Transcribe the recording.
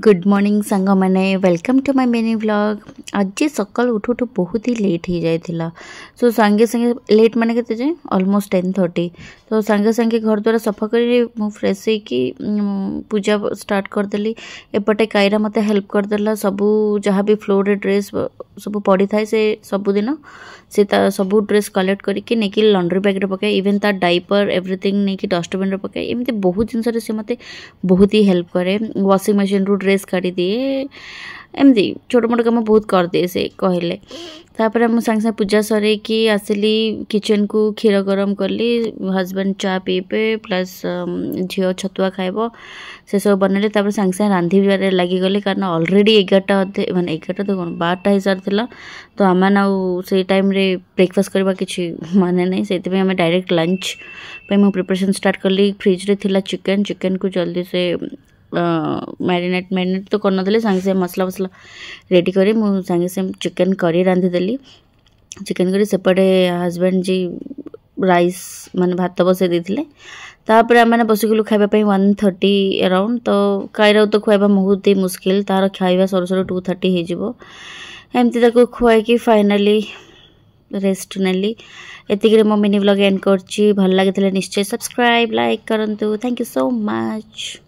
Good morning song मैंने welcome to my mini vlog. आज सकाल उठू उठू बहुत ही लेट हो जाता। सो सांगे सांगे लेट माने के जाए ऑलमोस्ट 10:30। तो सांगे सांगे घर द्वारा सफा कर फ्रेश होगी पूजा स्टार्ट करदेली। एपटे कायरा मत हेल्प करदेला सबू जहाँ भी फ्लोर ड्रेस सब पड़ी थाए से सबुदिन से सबू ड्रेस कलेक्ट करके नहीं लंड्री बैग पकाए इवेन ता डाइपर एवरीथिंग नहीं डस्टबिन पकाए एमती बहुत जिनस से मत बहुत ही हेल्प करे। वाशिंग मशीन रू ड्रेस काढ़ी दिए एमती छोट मोट कम बहुत कर दिए से कहले। तापर मुझे सांगे सांगे पूजा सर आसिली किचन को क्षीर गरम कली हजबैंड चा पीबे प्लस झील छतुआ खाइब से सब बनैले। सांगे सांगे रांधे लगिगले कारण अलरेडी 11टा माने 11टा तो कौन 12टा हो सारी। तो आम से टाइम रे ब्रेकफास्ट करवा कि माने नहीं से डायरेक्ट लंच पे मुझे प्रिपरेशन स्टार्ट कली। फ्रिज रे थिला चिकन चिकन को जल्दी से मैरिनेट तो करनदेली सांगे सांगे मसला मसला रेडी करी मुझे सांगे सांगे चिकन करी रांधिदेली। चिकन करी सेपटे हजबैंड जी राइस माने भात बसई देते। तापर आम बसिगलु खावाई 1:30 अराउंड। तो कायरा तो खुआबा बहुत ही मुस्किल तार खाଇବା सर सर 2:30 हो एमती खुआई फाइनाली रेस्ट नेली। एतिक मो मिनी व्लॉग एंड कर भल लगी निश्चय सब्सक्राइब लाइक करंतु। Thank you so much.